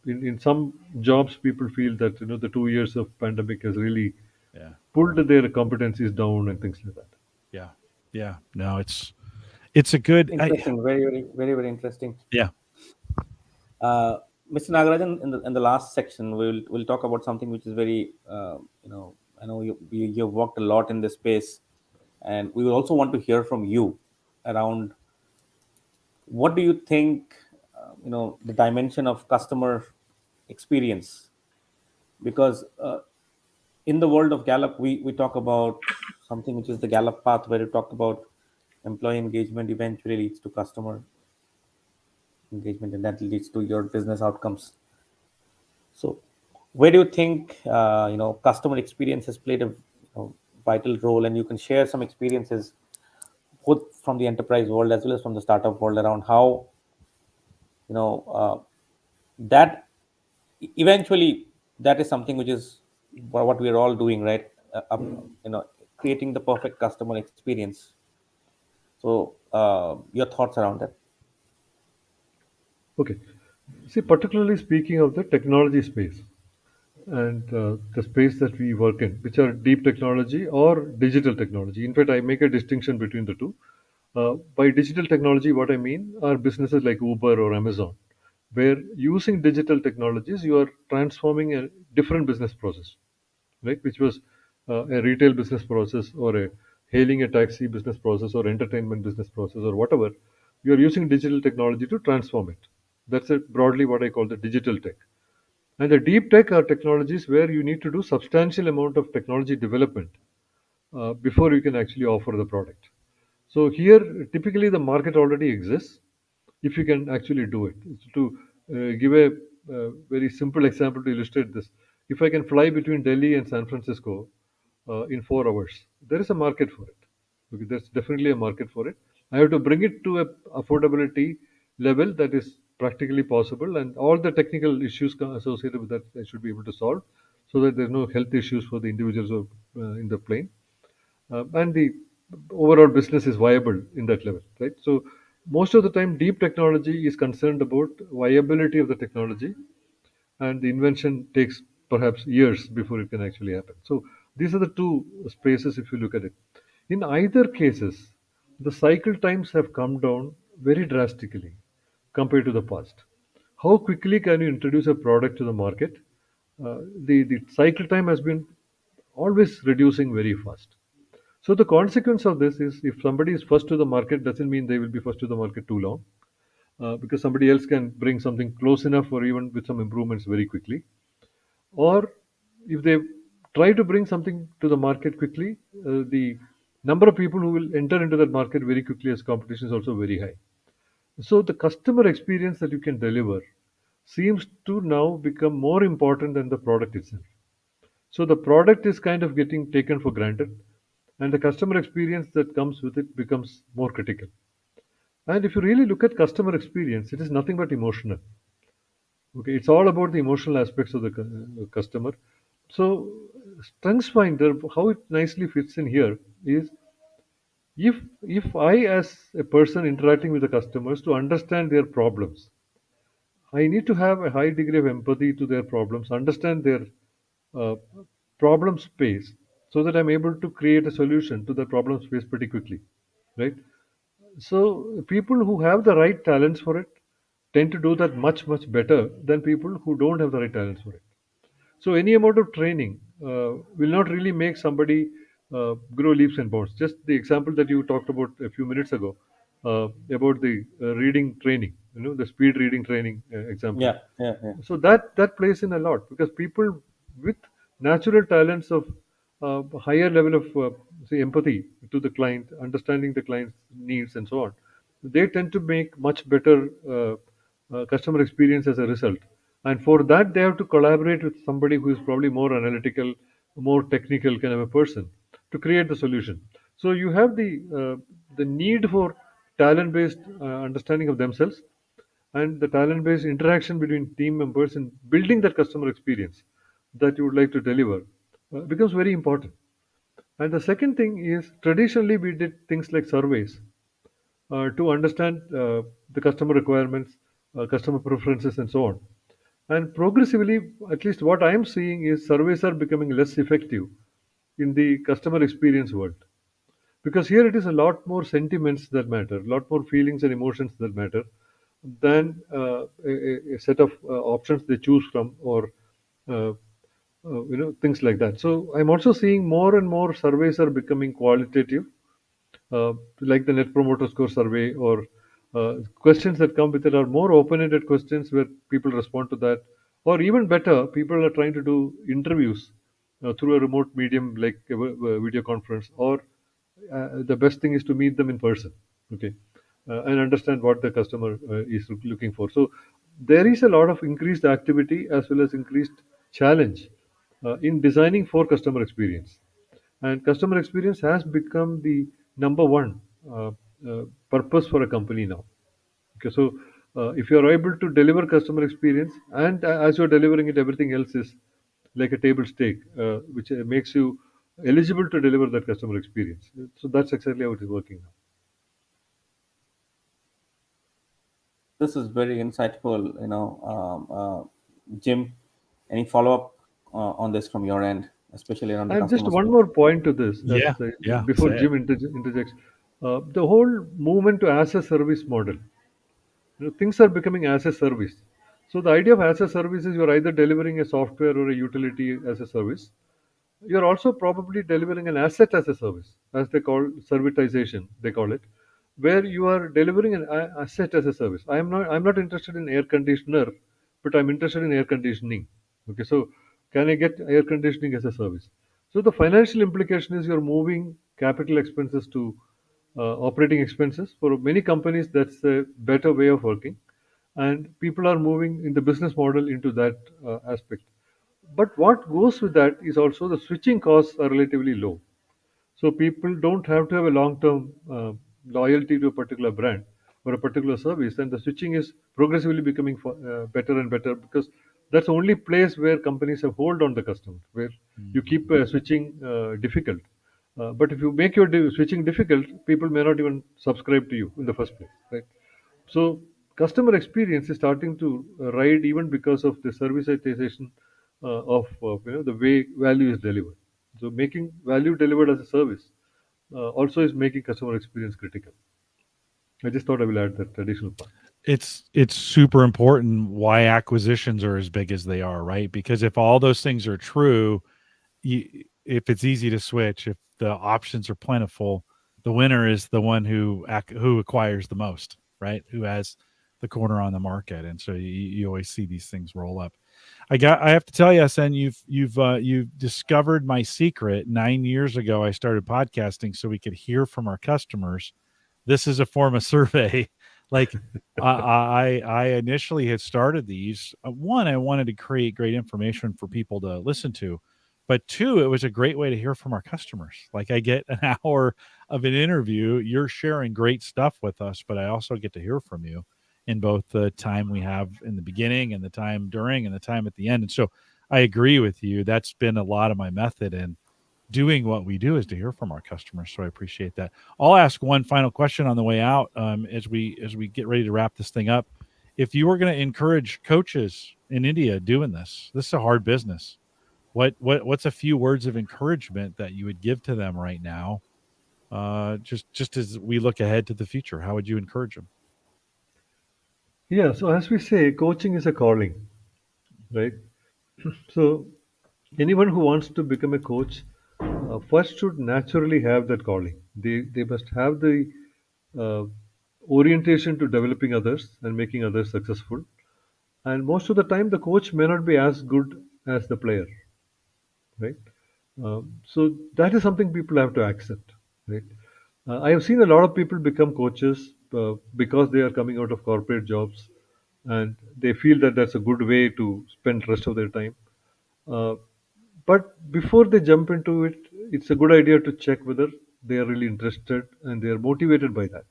In some jobs, people feel that the 2 years of pandemic has really Yeah. pulled their competencies down and things like that. Yeah. Yeah. No, it's a good Interesting, very, very, very, very interesting. yeah. Uh, Mr. Nagarajan, in the last section, we'll talk about something which is very, I know you've worked a lot in this space, and we will also want to hear from you around what do you think, the dimension of customer experience, because in the world of Gallup, we talk about something which is the Gallup path, where we talk about employee engagement eventually leads to customer engagement, and that leads to your business outcomes. So, where do you think customer experience has played a vital role? And you can share some experiences both from the enterprise world as well as from the startup world around how you know that eventually that is something which is what we are all doing, right? Creating the perfect customer experience. So, your thoughts around that? Okay. See, particularly speaking of the technology space and the space that we work in, which are deep technology or digital technology. In fact, I make a distinction between the two. By digital technology, what I mean are businesses like Uber or Amazon, where using digital technologies, you are transforming a different business process, right? Which was a retail business process or a hailing a taxi business process or entertainment business process or whatever. You are using digital technology to transform it. That's broadly what I call the digital tech. And the deep tech are technologies where you need to do substantial amount of technology development before you can actually offer the product. So here, typically the market already exists if you can actually do it. To give a very simple example to illustrate this, if I can fly between Delhi and San Francisco in 4 hours, there is a market for it. Okay, there's definitely a market for it. I have to bring it to a affordability level that is practically possible, and all the technical issues associated with that I should be able to solve, so that there's no health issues for the individuals who are, in the plane, and the overall business is viable in that level, right? So most of the time, deep technology is concerned about viability of the technology, and the invention takes perhaps years before it can actually happen. So these are the two spaces if you look at it. In either cases, the cycle times have come down very drastically compared to the past. How quickly can you introduce a product to the market? The cycle time has been always reducing very fast. So the consequence of this is if somebody is first to the market doesn't mean they will be first to the market too long, because somebody else can bring something close enough or even with some improvements very quickly. Or if they try to bring something to the market quickly, the number of people who will enter into that market very quickly as competition is also very high. So the customer experience that you can deliver seems to now become more important than the product itself. So the product is kind of getting taken for granted, and the customer experience that comes with it becomes more critical. And if you really look at customer experience, it is nothing but emotional. Okay, it's all about the emotional aspects of the customer. So, StrengthsFinder, how it nicely fits in here is if I, as a person interacting with the customers, to understand their problems, I need to have a high degree of empathy to their problems, understand their uh, problem space, so that I'm able to create a solution to the problem space pretty quickly, right? So people who have the right talents for it tend to do that much better than people who don't have the right talents for it. So any amount of training will not really make somebody grow leaps and bounds. Just the example that you talked about a few minutes ago about the reading training, the speed reading training example. Yeah, yeah, yeah. So that plays in a lot because people with natural talents of higher level of say empathy to the client, understanding the client's needs and so on, they tend to make much better customer experience as a result. And for that, they have to collaborate with somebody who is probably more analytical, more technical kind of a person to create the solution. So you have the need for talent-based understanding of themselves and the talent-based interaction between team members in building that customer experience that you would like to deliver becomes very important. And the second thing is traditionally we did things like surveys to understand the customer requirements, customer preferences, and so on. And progressively, at least what I am seeing is surveys are becoming less effective in the customer experience world because here it is a lot more sentiments that matter, a lot more feelings and emotions that matter than a set of options they choose from or uh, things like that. So I'm also seeing more and more surveys are becoming qualitative, like the Net Promoter Score survey or questions that come with it are more open-ended questions where people respond to that. Or even better, people are trying to do interviews through a remote medium like a video conference. Or the best thing is to meet them in person, okay, and understand what the customer is looking for. So there is a lot of increased activity as well as increased challenge in designing for customer experience. And customer experience has become the number one purpose for a company now. Okay, so if you are able to deliver customer experience, and as you are delivering it, everything else is like a table stake, which makes you eligible to deliver that customer experience. So that's exactly how it is working now. This is very insightful, Jim. Any follow up on this from your end, especially around the And just customer one space? more point to this, as Yeah, yeah. before Say it. Jim interjects, the whole movement to as a service model. Things are becoming as a service. So the idea of as a service is you're either delivering a software or a utility as a service. You're also probably delivering an asset as a service, as they call servitization, they call it, where you are delivering an asset as a service. I'm not interested in air conditioner, but I'm interested in air conditioning. Okay, so can I get air conditioning as a service? So the financial implication is you're moving capital expenses to operating expenses. For many companies, that's a better way of working, and people are moving in the business model into that aspect. But what goes with that is also the switching costs are relatively low. So people don't have to have a long-term loyalty to a particular brand or a particular service, and the switching is progressively becoming better and better because that's the only place where companies have hold on the customer, where you keep switching difficult. But if you make your switching difficult, people may not even subscribe to you in the first place, right? So customer experience is starting to ride even because of the servicization of the way value is delivered. So making value delivered as a service also is making customer experience critical. I just thought I will add that additional part. It's super important why acquisitions are as big as they are, right? Because if all those things are true, if it's easy to switch, if the options are plentiful, the winner is the one who acquires the most, right? Who has the corner on the market, and so you always see these things roll up. I have to tell you, SN, you've discovered my secret. 9 years ago, I started podcasting so we could hear from our customers. This is a form of survey. Like I initially had started these. One, I wanted to create great information for people to listen to, but two, it was a great way to hear from our customers. Like I get an hour of an interview, you're sharing great stuff with us, but I also get to hear from you in both the time we have in the beginning and the time during and the time at the end. And so I agree with you. That's been a lot of my method in doing what we do is to hear from our customers. So I appreciate that. I'll ask one final question on the way out as we get ready to wrap this thing up. If you were going to encourage coaches in India doing this is a hard business. What's a few words of encouragement that you would give to them right now? Just as we look ahead to the future, how would you encourage them? Yeah, so as we say, coaching is a calling, right? So Anyone who wants to become a coach first should naturally have that calling. They must have the uh, orientation to developing others and making others successful. And most of the time, the coach may not be as good as the player, right? So that is something people have to accept, right? I have seen a lot of people become coaches because they are coming out of corporate jobs, and they feel that that's a good way to spend the rest of their time. Uh, but before they jump into it, it's a good idea to check whether they are really interested and they are motivated by that.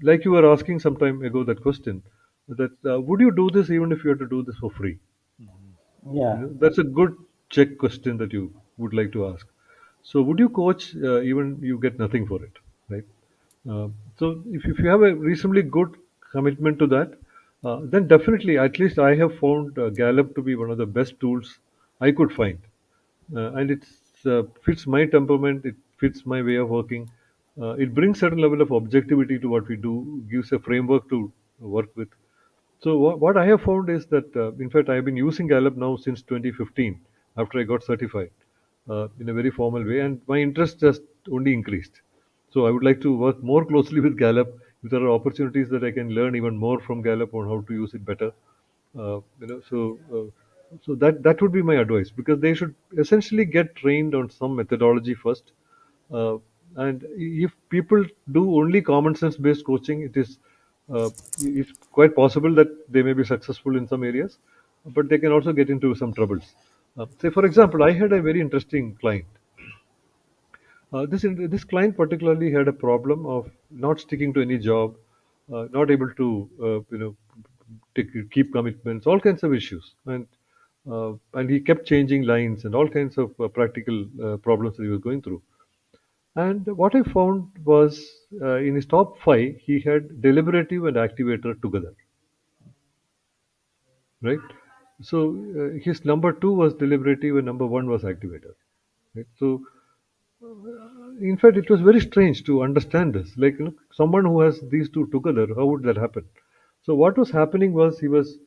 Like you were asking some time ago, that question that would you do this even if you had to do this for free? Mhm. Yeah. That's a good check question that you would like to ask. So, would you coach even you get nothing for it, right? Uh, so, if you have a reasonably good commitment to that, then definitely, at least I have found Gallup to be one of the best tools I could find, and it fits my temperament. It fits my way of working. It brings certain level of objectivity to what we do, gives a framework to work with. So what I have found is that, in fact, I have been using Gallup now since 2015 after I got certified in a very formal way, and my interest just only increased. So I would like to work more closely with Gallup. If there are opportunities that I can learn even more from Gallup on how to use it better, so that would be my advice, because they should essentially get trained on some methodology first, uh, and if people do only common sense based coaching, it's quite possible that they may be successful in some areas, but they can also get into some troubles. Say, for example, I had a very interesting client. This client particularly had a problem of not sticking to any job, not able to keep commitments, all kinds of issues, and he kept changing lines and all kinds of practical problems that he was going through. And what I found was, in his top five, he had deliberative and activator together, right? So his number two was deliberative and number one was activator, right? So in fact, it was very strange to understand this. Like, someone who has these two together, how would that happen? So what was happening was he was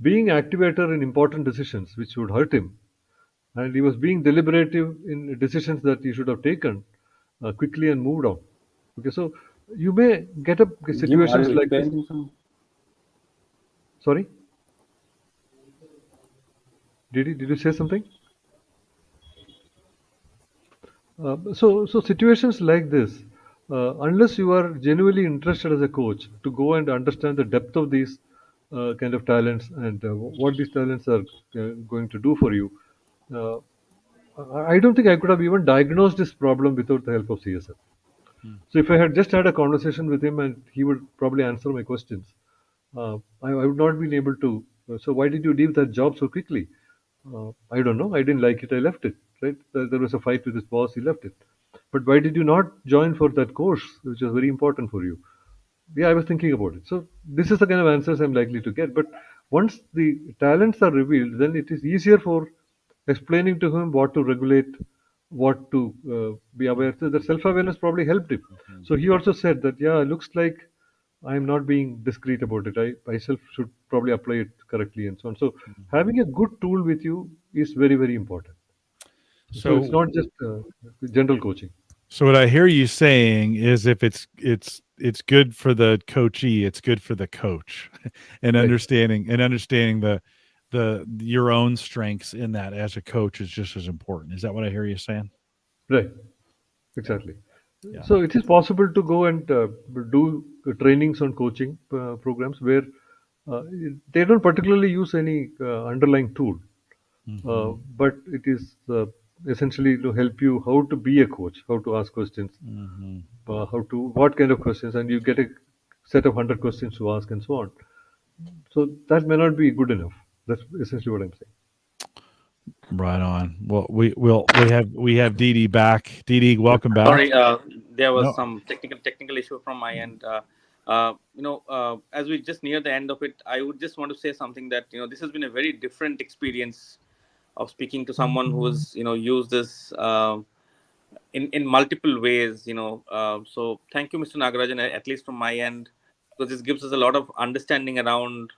being activator in important decisions which would hurt him, and he was being deliberative in decisions that he should have taken quickly and moved on. Okay, so you may get up Jim, are you situations like this. experiencing some? Sorry, did you say something? So situations like this, unless you are genuinely interested as a coach to go and understand the depth of these kind of talents and what these talents are going to do for you, uh, I don't think I could have even diagnosed this problem without the help of CSF. Mhm. So if I had just had a conversation with him and he would probably answer my questions, I would not been able to. So why did you leave that job so quickly? I don't know. I didn't like it. I left it. Right? There was a fight with his boss. He left it. But why did you not join for that course, which was very important for you? Yeah, I was thinking about it. So this is the kind of answers I'm likely to get. But once the talents are revealed, then it is easier for explaining to him what to regulate, what to be aware. So the self-awareness probably helped him. Mhm. So he also said that, yeah, it looks like I'm not being discreet about it. I myself should probably apply it correctly and so on. So Mhm. having a good tool with you is very, very important. So it's So, not just general coaching. so what I hear you saying is, if it's good for the coachee, it's good for the coach, and Right. understanding the your own strengths in that as a coach is just as important. Is that what I hear you saying? Right. Yeah. Exactly. Yeah. So it is possible to go and do trainings on coaching programs where uh, they don't particularly use any underlying tool, Hmm. but it is essentially to help you how to be a coach, how to ask questions, Hmm. what kind of questions, and you get a set of 100 questions to ask and so on. So that may not be good enough. That's essentially what I'm saying. Right on. Well, we have Dee Dee back. Dee Dee, welcome back. Sorry, there was No. some technical issue from my end. As we just near the end of it, I would just want to say something that this has been a very different experience of speaking to someone who has used this in multiple ways. So thank you, Mr. Nagarajan, at least from my end, because this gives us a lot of understanding around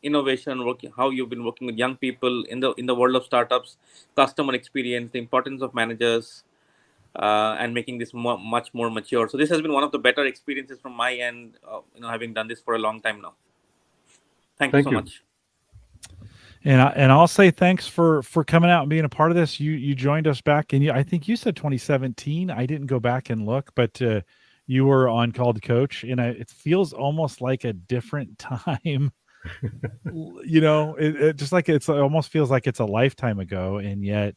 innovation, working, how you've been working with young people in the world of startups, customer experience, the importance of managers, and making this much more mature. So this has been one of the better experiences from my end, having done this for a long time now. Thank you Thank so you. much. And I'll say thanks for coming out and being a part of this. You joined us back in, I think you said 2017. I didn't go back and look, but you were on Called Coach, and it feels almost like a different time. It just like it almost feels like it's a lifetime ago, and yet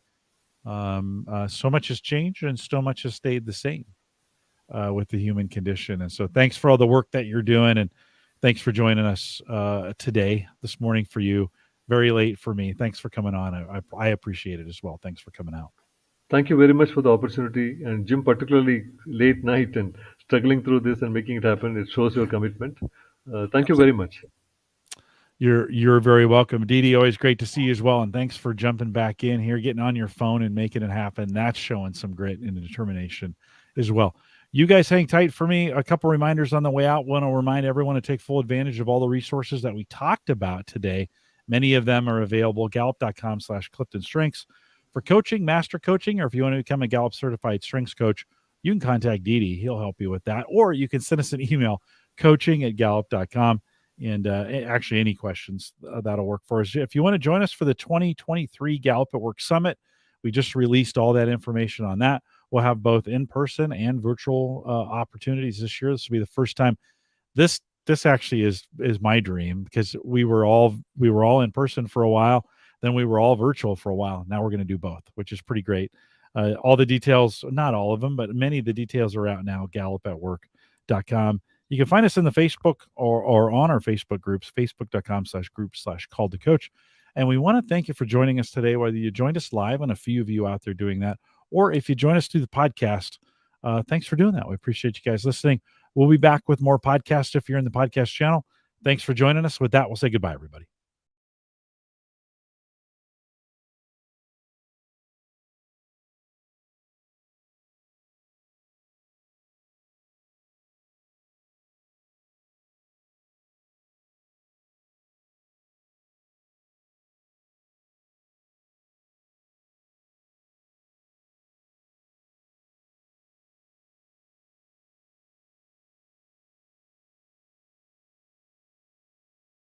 so much has changed and so much has stayed the same with the human condition. And so thanks for all the work that you're doing, and thanks for joining us this morning for you. Very late for me. Thanks for coming on. I appreciate it as well. Thanks for coming out. Thank you very much for the opportunity. And Jim, particularly late night and struggling through this and making it happen, it shows your commitment. Thank you very much. You're very welcome. Didi, always great to see you as well. And thanks for jumping back in here, getting on your phone and making it happen. That's showing some grit and determination as well. You guys hang tight for me. A couple reminders on the way out. Want to remind everyone to take full advantage of all the resources that we talked about today. Many of them are available, Gallup.com/CliftonStrengths. For coaching, master coaching, or if you want to become a Gallup-Certified Strengths Coach, you can contact Didi. He'll help you with that. Or you can send us an email, coaching@gallup.com. And actually, any questions, that'll work for us. If you want to join us for the 2023 Gallup at Work Summit, we just released all that information on that. We'll have both in-person and virtual opportunities this year. This will be the first time. This actually is my dream, because we were all in person for a while, then we were all virtual for a while. Now we're going to do both, which is pretty great. All the details, not all of them, but many of the details are out now, Gallup@work.com. You can find us in the Facebook or on our Facebook groups, facebook.com/group/calltocoach. And we want to thank you for joining us today, whether you joined us live, and a few of you out there doing that, or if you join us through the podcast. Thanks for doing that. We appreciate you guys listening. We'll be back with more podcasts if you're in the podcast channel. Thanks for joining us. With that, we'll say goodbye, everybody.